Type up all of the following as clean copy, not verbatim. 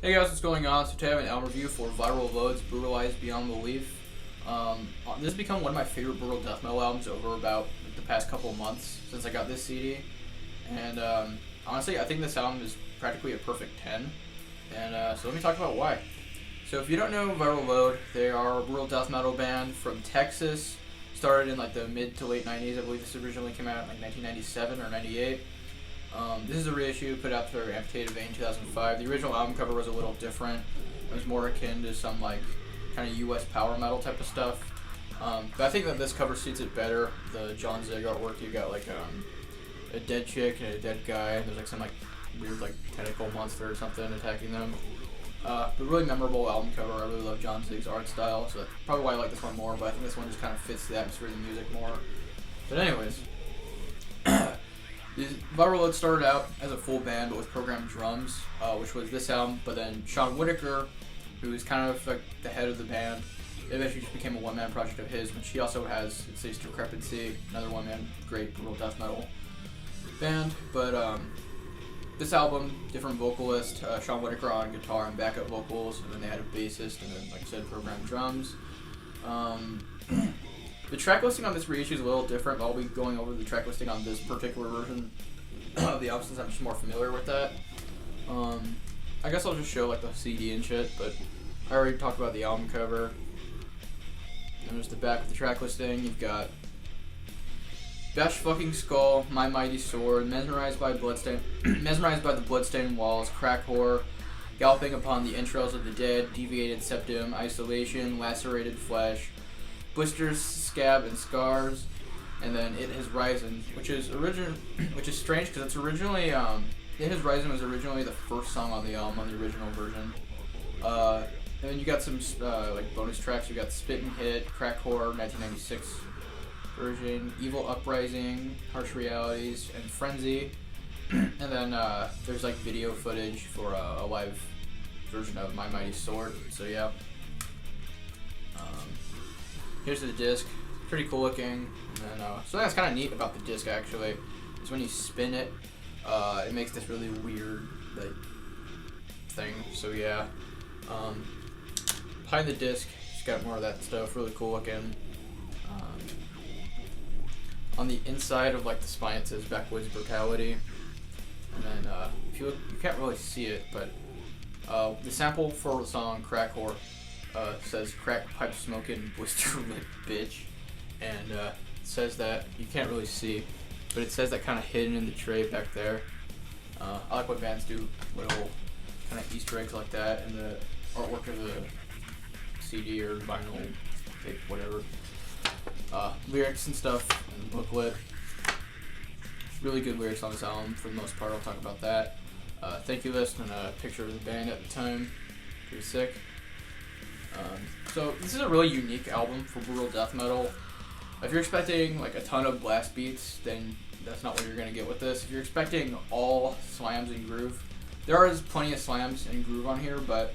Hey guys, what's going on? So today I have an album review for Viral Load's Brutalized Beyond Belief. This has become one of my favorite brutal death metal albums over about the past couple of months since I got this CD. And honestly, I think this album is practically a perfect 10. And so let me talk about why. So if you don't know Viral Load, they are a brutal death metal band from Texas. Started in like the mid to late 90s. I believe this originally came out in like 1997 or 98. This is a reissue put out through Amputated Vein in 2005. The original album cover was a little different. It was more akin to some like kind of US power metal type of stuff. But I think that this cover suits it better. The John Zig artwork, you got like a dead chick and a dead guy, and there's like some like weird like tentacle monster or something attacking them. But really memorable album cover. I really love John Zig's art style, so that's probably why I like this one more, but I think this one just kind of fits the atmosphere of the music more. But anyways, Viral Load started out as a full band but with programmed drums, which was this album, but then Sean Whitaker, who is kind of like the head of the band, it eventually just became a one-man project of his, which he also has It Says Decrepancy, another one-man great brutal death metal band. But this album, different vocalist, Sean Whitaker on guitar and backup vocals, and then they had a bassist, and then, like I said, programmed drums. The track listing on this reissue is a little different, but I'll be going over the track listing on this particular version of the album since I'm just more familiar with that. I guess I'll just show like the CD and shit, but I already talked about the album cover. And there's the back of the track listing. You've got Bash Fucking Skull, My Mighty Sword, Mesmerized by the Bloodstained Walls, Crack Whore, Galloping Upon the Entrails of the Dead, Deviated Septum, Isolation, Lacerated Flesh, Blisters, Scab, and Scars, and then It Has Risen, which is strange because it's originally It Has Risen was originally the first song on the album on the original version. And then you got some like bonus tracks. You got Spit and Hit, Crack Whore, 1996 version, Evil Uprising, Harsh Realities, and Frenzy. And then there's like video footage for a live version of My Mighty Sword. So yeah. Here's the disc, pretty cool looking, and then something that's kind of neat about the disc actually is when you spin it, it makes this really weird like thing. So yeah, behind the disc, it's got more of that stuff, really cool looking. On the inside of like the spine, it says Backwoods Brutality, and then if you look, you can't really see it, but the sample for the song Crack Whore says crack pipe smoking blister lip bitch, and it says that you can't really see, but it says that kind of hidden in the tray back there. I like when bands do little kind of Easter eggs like that in the artwork of the CD or vinyl tape, whatever. Lyrics and stuff in the booklet. Really good lyrics on this album for the most part. I'll talk about that. Thank you list and a picture of the band at the time. Pretty sick. So this is a really unique album for brutal death metal. If you're expecting like a ton of blast beats, then that's not what you're gonna get with this. If you're expecting all slams and groove, there is plenty of slams and groove on here, but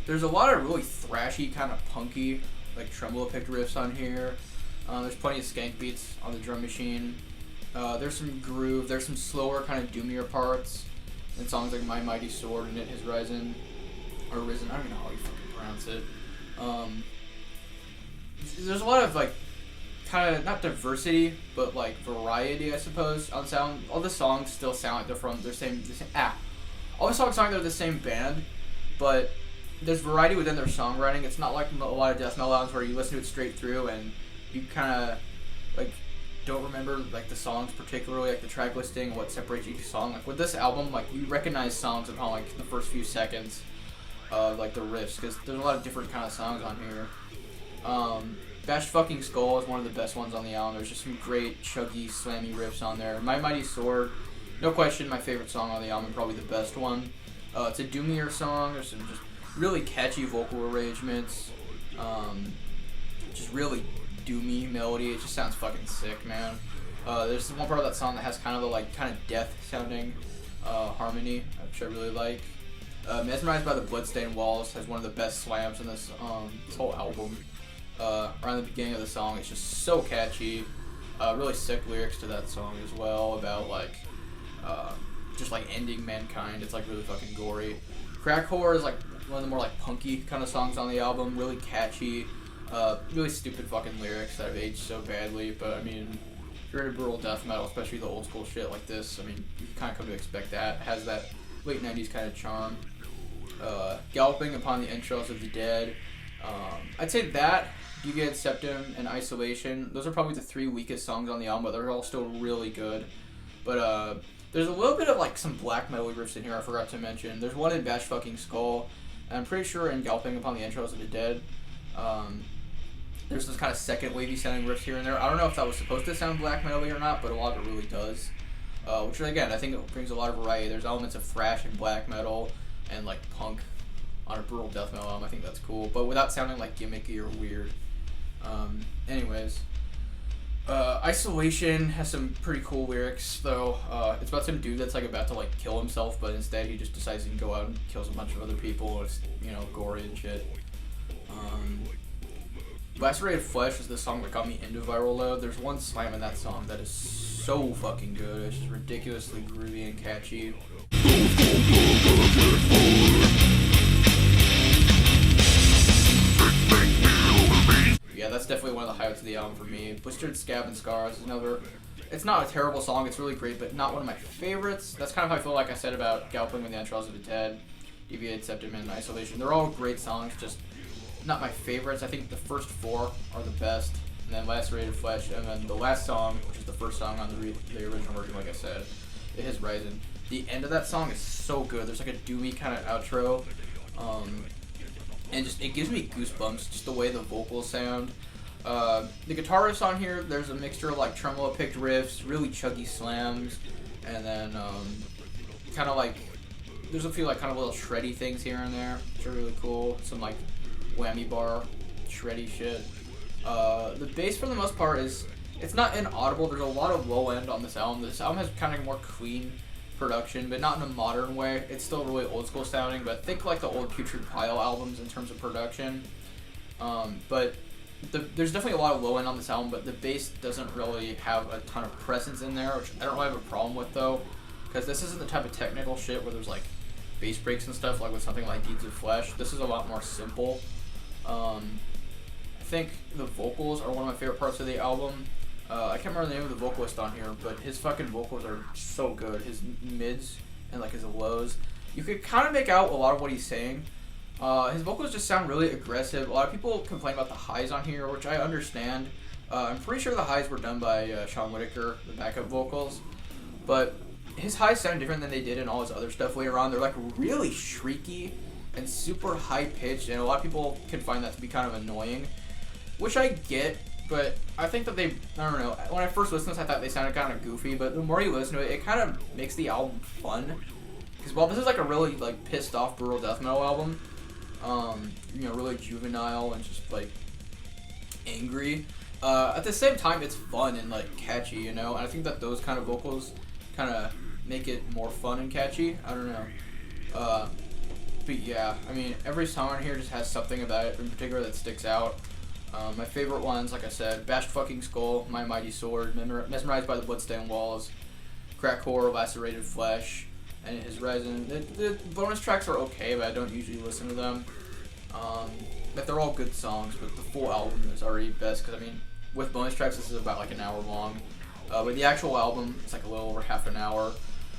there's a lot of really thrashy, kind of punky, like tremolo picked riffs on here. There's plenty of skank beats on the drum machine. There's some groove. There's some slower, kind of doomier parts in songs like My Mighty Sword and It Has Risen, or Risen. I don't know how you fucking pronounce it. There's a lot of like kind of not diversity but like variety, I suppose, on sound. All the songs still sound like they're from the same all the songs sound like they're the same band, but there's variety within their songwriting. It's not like a lot of death metal albums where you listen to it straight through and you kind of like don't remember like the songs particularly, like the track listing, what separates each song. Like with this album, like you recognize songs upon like the first few seconds. Like the riffs, because there's a lot of different kind of songs on here. Bash Fucking Skull is one of the best ones on the album. There's just some great chuggy, slammy riffs on there. My Mighty Sword, no question, my favorite song on the album, probably the best one. It's a doomier song. There's some just really catchy vocal arrangements. Just really doomy melody. It just sounds fucking sick, man. There's one part of that song that has kind of the like kind of death sounding harmony, which I really like. Mesmerized by the Bloodstained Walls has one of the best slams in this whole album. Around the beginning of the song, it's just so catchy. Really sick lyrics to that song as well about like just like ending mankind. It's like really fucking gory. Crack Whore is like one of the more like punky kind of songs on the album. Really catchy, really stupid fucking lyrics that have aged so badly. But I mean, if you're into brutal death metal, especially the old school shit like this, I mean, you kind of come to expect that. It has that late 90s kind of charm. Galloping Upon the Entrails of the Dead. I'd say that, Deviated Septum, and Isolation, those are probably the 3 weakest songs on the album, but they're all still really good. But there's a little bit of like some black metal riffs in here I forgot to mention. There's one in Bash Fucking Skull, and I'm pretty sure in Galloping Upon the Entrails of the Dead, there's this kind of second wavy sounding riffs here and there. I don't know if that was supposed to sound black metal-y or not, but a lot of it really does. Which again, I think it brings a lot of variety. There's elements of thrash and black metal and like punk on a brutal death metal album. I think that's cool, but without sounding like gimmicky or weird. Anyways, Isolation has some pretty cool lyrics though. It's about some dude that's like about to like kill himself, but instead he just decides he can go out and kills a bunch of other people. It's, you know, gory and shit. Lacerated Flesh is the song that got me into Viral Load. There's one slam in that song that is so fucking good. It's just ridiculously groovy and catchy. Yeah, that's definitely one of the highlights of the album for me. Blistered Scab and Scars is another. It's not a terrible song, it's really great, but not one of my favorites. That's kind of how I feel like I said about Galloping with the Entrails of the Dead, Deviated Septum, and Isolation. They're all great songs, just not my favorites. I think the first 4 are the best, and then Lacerated Flesh, and then the last song, which is the first song on the original version, like I said, it has Rising. The end of that song is so good. There's like a doomy kind of outro, and just it gives me goosebumps just the way the vocals sound. The guitar riffs on here, there's a mixture of like tremolo picked riffs, really chuggy slams, and then kind of like there's a few like kind of little shreddy things here and there, which are really cool. Some like whammy bar shreddy shit. The bass for the most part it's not inaudible. There's a lot of low end on this album. This album has kind of more clean production, but not in a modern way. It's still really old school sounding, but think like the old Putrid Pile albums in terms of production. But there's definitely a lot of low end on this album, but the bass doesn't really have a ton of presence in there, which I don't really have a problem with though, because this isn't the type of technical shit where there's like bass breaks and stuff like with something like Deeds of Flesh. This is a lot more simple. I think the vocals are one of my favorite parts of the album. I can't remember the name of the vocalist on here, but his fucking vocals are so good. His mids and like his lows, you could kind of make out a lot of what he's saying. His vocals just sound really aggressive. A lot of people complain about the highs on here, which I understand. I'm pretty sure the highs were done by Sean Whitaker, the backup vocals, but his highs sound different than they did in all his other stuff later on. They're like really shrieky and super high pitched, and a lot of people can find that to be kind of annoying, which I get. But I think that I don't know, when I first listened to this, I thought they sounded kind of goofy, but the more you listen to it, it kind of makes the album fun. Because while this is like a really like pissed off brutal death metal album, you know, really juvenile and just like angry, at the same time it's fun and like catchy, you know, and I think that those kind of vocals kind of make it more fun and catchy. I don't know. But yeah, I mean, every song on here just has something about it in particular that sticks out. My favorite ones, like I said, Bashed Fucking Skull, My Mighty Sword, Mesmerized by the Bloodstained Walls, Crack Whore, Lacerated Flesh, and His Rising. The bonus tracks are okay, but I don't usually listen to them. But they're all good songs, but the full album is already best, because I mean, with bonus tracks, this is about like an hour long. But the actual album is like a little over half an hour.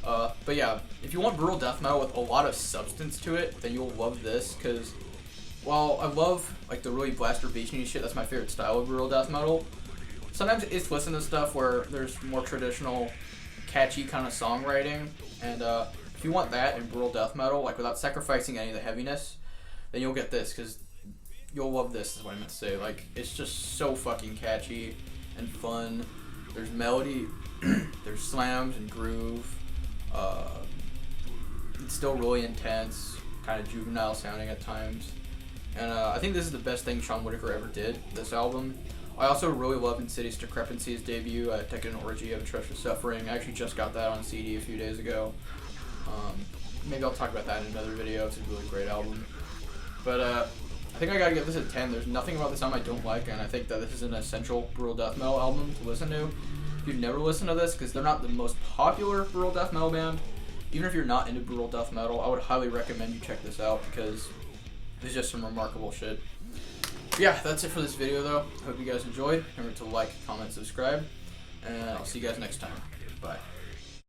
But yeah, if you want brutal death metal with a lot of substance to it, then you'll love this, because while I love like the really blasturbation shit, that's my favorite style of brutal death metal, sometimes it's listen to stuff where there's more traditional, catchy kind of songwriting, and if you want that in brutal death metal, like without sacrificing any of the heaviness, then you'll get this, because you'll love this, is what I meant to say. Like, it's just so fucking catchy and fun. There's melody, there's slams and groove. It's still really intense, kind of juvenile sounding at times. And I think this is the best thing Sean Whitaker ever did, this album. I also really love Insidious Decrepancy's debut, Tekken Orgy of Atrocious Suffering. I actually just got that on CD a few days ago. Maybe I'll talk about that in another video. It's a really great album. But I think I gotta give this a 10. There's nothing about this album I don't like, and I think that this is an essential brutal death metal album to listen to. If you've never listened to this, because they're not the most popular brutal death metal band, even if you're not into brutal death metal, I would highly recommend you check this out because there's just some remarkable shit. But yeah, that's it for this video though. I hope you guys enjoyed. Remember to like, comment, subscribe, and I'll see you guys next time. Bye.